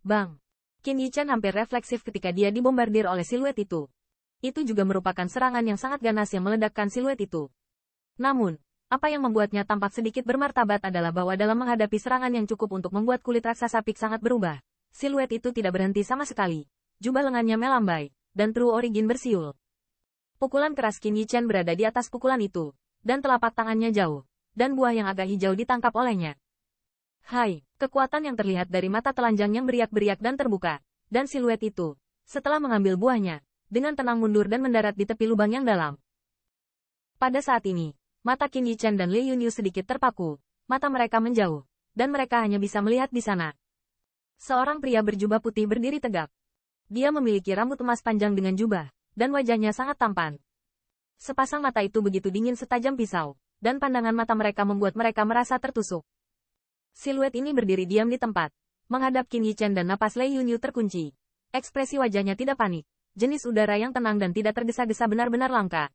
Bang! Qin Yichen hampir refleksif ketika dia dibombardir oleh siluet itu. Itu juga merupakan serangan yang sangat ganas yang meledakkan siluet itu. Namun, apa yang membuatnya tampak sedikit bermartabat adalah bahwa dalam menghadapi serangan yang cukup untuk membuat kulit raksasa Pik sangat berubah, siluet itu tidak berhenti sama sekali. Jubah lengannya melambai, dan True Origin bersiul. Pukulan keras Qin Yichen berada di atas pukulan itu, dan telapak tangannya jauh, dan buah yang agak hijau ditangkap olehnya. Hai, kekuatan yang terlihat dari mata telanjang yang beriak-beriak dan terbuka, dan siluet itu, setelah mengambil buahnya, dengan tenang mundur dan mendarat di tepi lubang yang dalam. Pada saat ini, mata Qin Yichen dan Li Yunyu sedikit terpaku, mata mereka menjauh, dan mereka hanya bisa melihat di sana. Seorang pria berjubah putih berdiri tegak. Dia memiliki rambut emas panjang dengan jubah, dan wajahnya sangat tampan. Sepasang mata itu begitu dingin setajam pisau, dan pandangan mata mereka membuat mereka merasa tertusuk. Siluet ini berdiri diam di tempat, menghadap Qin Yichen dan napas Li Yunyu terkunci. Ekspresi wajahnya tidak panik, jenis udara yang tenang dan tidak tergesa-gesa benar-benar langka.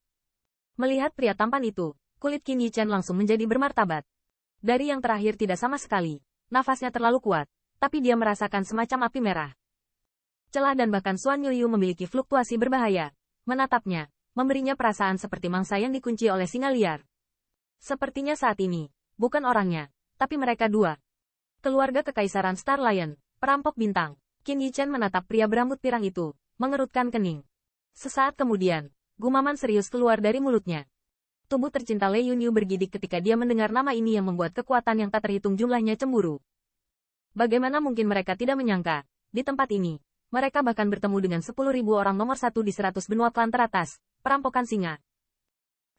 Melihat pria tampan itu, kulit Qin Yichen langsung menjadi bermartabat. Dari yang terakhir tidak sama sekali, nafasnya terlalu kuat, tapi dia merasakan semacam api merah. Celah dan bahkan Xuan Yuyu memiliki fluktuasi berbahaya. Menatapnya, memberinya perasaan seperti mangsa yang dikunci oleh singa liar. Sepertinya saat ini, bukan orangnya, tapi mereka dua. Keluarga Kekaisaran Star Lion, perampok bintang. Qin Yichen menatap pria berambut pirang itu, mengerutkan kening. Sesaat kemudian, gumaman serius keluar dari mulutnya. Tubuh tercinta Li Yunyu bergidik ketika dia mendengar nama ini yang membuat kekuatan yang tak terhitung jumlahnya cemburu. Bagaimana mungkin mereka tidak menyangka, di tempat ini, mereka bahkan bertemu dengan 10.000 orang nomor 1 di 100 benua klan teratas, perampokan singa.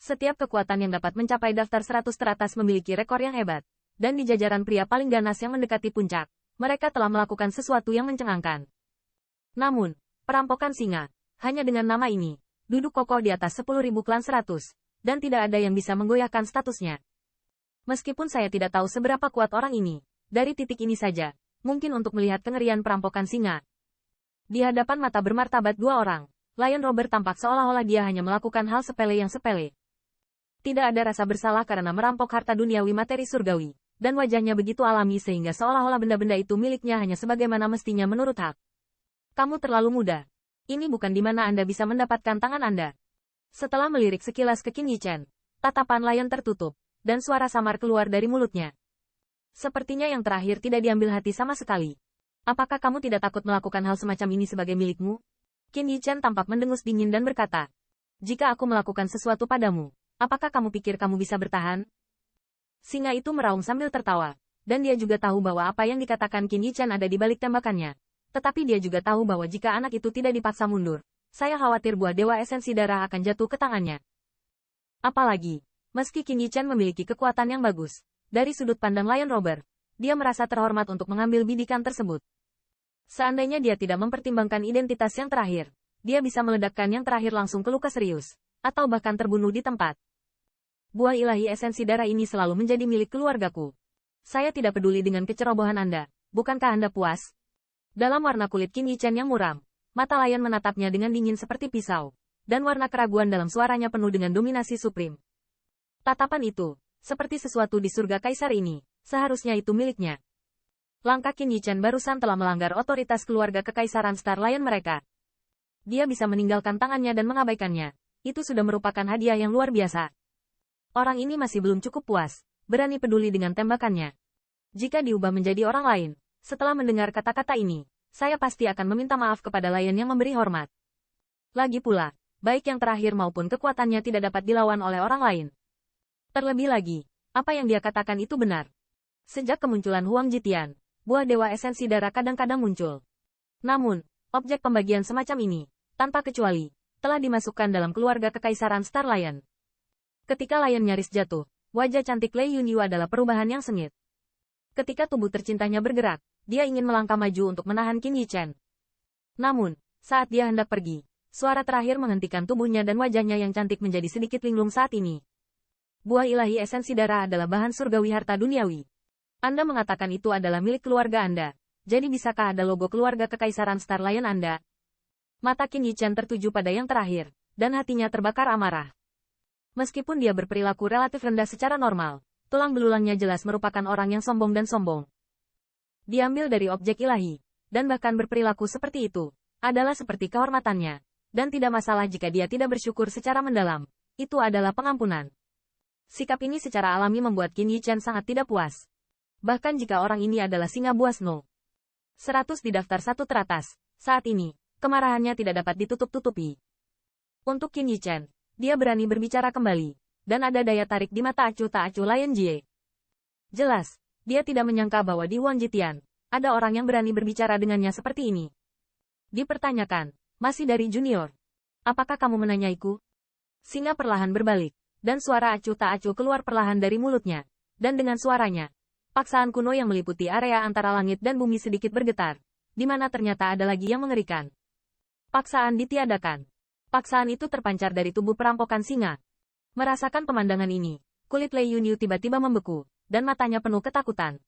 Setiap kekuatan yang dapat mencapai daftar 100 teratas memiliki rekor yang hebat. Dan di jajaran pria paling ganas yang mendekati puncak, mereka telah melakukan sesuatu yang mencengangkan. Namun, perampokan singa, hanya dengan nama ini, duduk kokoh di atas 10.000 klan 100, dan tidak ada yang bisa menggoyahkan statusnya. Meskipun saya tidak tahu seberapa kuat orang ini, dari titik ini saja, mungkin untuk melihat kengerian perampokan singa. Di hadapan mata bermartabat dua orang, Lion Robert tampak seolah-olah dia hanya melakukan hal sepele yang sepele. Tidak ada rasa bersalah karena merampok harta duniawi materi surgawi. Dan wajahnya begitu alami sehingga seolah-olah benda-benda itu miliknya hanya sebagaimana mestinya menurut hak. Kamu terlalu muda. Ini bukan di mana Anda bisa mendapatkan tangan Anda. Setelah melirik sekilas ke Qin Yichen, tatapan Lion tertutup, dan suara samar keluar dari mulutnya. Sepertinya yang terakhir tidak diambil hati sama sekali. Apakah kamu tidak takut melakukan hal semacam ini sebagai milikmu? Qin Yichen tampak mendengus dingin dan berkata, jika aku melakukan sesuatu padamu, apakah kamu pikir kamu bisa bertahan? Singa itu meraung sambil tertawa, dan dia juga tahu bahwa apa yang dikatakan Qin Yichen ada di balik tembakannya. Tetapi dia juga tahu bahwa jika anak itu tidak dipaksa mundur, saya khawatir buah dewa esensi darah akan jatuh ke tangannya. Apalagi, meski Qin Yichen memiliki kekuatan yang bagus, dari sudut pandang Lion Robert, dia merasa terhormat untuk mengambil bidikan tersebut. Seandainya dia tidak mempertimbangkan identitas yang terakhir, dia bisa meledakkan yang terakhir langsung ke luka serius, atau bahkan terbunuh di tempat. Buah ilahi esensi darah ini selalu menjadi milik keluargaku. Saya tidak peduli dengan kecerobohan Anda, bukankah Anda puas? Dalam warna kulit Qin Yichen yang muram, mata Lion menatapnya dengan dingin seperti pisau, dan warna keraguan dalam suaranya penuh dengan dominasi suprim. Tatapan itu, seperti sesuatu di surga kaisar ini, seharusnya itu miliknya. Langkah Qin Yichen barusan telah melanggar otoritas keluarga kekaisaran Star Lion mereka. Dia bisa meninggalkan tangannya dan mengabaikannya. Itu sudah merupakan hadiah yang luar biasa. Orang ini masih belum cukup puas, berani peduli dengan tembakannya. Jika diubah menjadi orang lain, setelah mendengar kata-kata ini, saya pasti akan meminta maaf kepada Lion yang memberi hormat. Lagi pula, baik yang terakhir maupun kekuatannya tidak dapat dilawan oleh orang lain. Terlebih lagi, apa yang dia katakan itu benar. Sejak kemunculan Huang Jitian, buah dewa esensi darah kadang-kadang muncul. Namun, objek pembagian semacam ini, tanpa kecuali, telah dimasukkan dalam keluarga kekaisaran Star Lion. Ketika Lion nyaris jatuh, wajah cantik Li Yunyu adalah perubahan yang sengit. Ketika tubuh tercintanya bergerak, dia ingin melangkah maju untuk menahan Qin Yichen. Namun, saat dia hendak pergi, suara terakhir menghentikan tubuhnya dan wajahnya yang cantik menjadi sedikit linglung saat ini. Buah ilahi esensi darah adalah bahan surgawi harta duniawi. Anda mengatakan itu adalah milik keluarga Anda, jadi bisakah ada logo keluarga kekaisaran Star Lion Anda? Mata Qin Yichen tertuju pada yang terakhir, dan hatinya terbakar amarah. Meskipun dia berperilaku relatif rendah secara normal, tulang belulangnya jelas merupakan orang yang sombong dan sombong. Diambil dari objek ilahi, dan bahkan berperilaku seperti itu, adalah seperti kehormatannya. Dan tidak masalah jika dia tidak bersyukur secara mendalam. Itu adalah pengampunan. Sikap ini secara alami membuat Qin Yichen sangat tidak puas. Bahkan jika orang ini adalah singa buas No. 100 di daftar 1 teratas, saat ini, kemarahannya tidak dapat ditutup-tutupi. Untuk Qin Yichen, dia berani berbicara kembali, dan ada daya tarik di mata acuh tak acuh Lion Jie. Jelas, dia tidak menyangka bahwa di Huang Jitian, ada orang yang berani berbicara dengannya seperti ini. Dipertanyakan, masih dari junior. Apakah kamu menanyaiku? Singa perlahan berbalik, dan suara acuh tak acuh keluar perlahan dari mulutnya. Dan dengan suaranya, paksaan kuno yang meliputi area antara langit dan bumi sedikit bergetar, di mana ternyata ada lagi yang mengerikan. Paksaan ditiadakan. Paksaan itu terpancar dari tubuh perampokan singa. Merasakan pemandangan ini, kulit Lei Yunyu tiba-tiba membeku, dan matanya penuh ketakutan.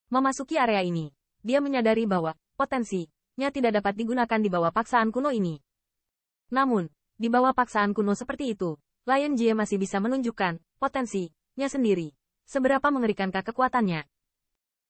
Memasuki area ini, dia menyadari bahwa potensinya tidak dapat digunakan di bawah paksaan kuno ini. Namun, di bawah paksaan kuno seperti itu, Lion Jie masih bisa menunjukkan potensinya sendiri. Seberapa mengerikankah kekuatannya?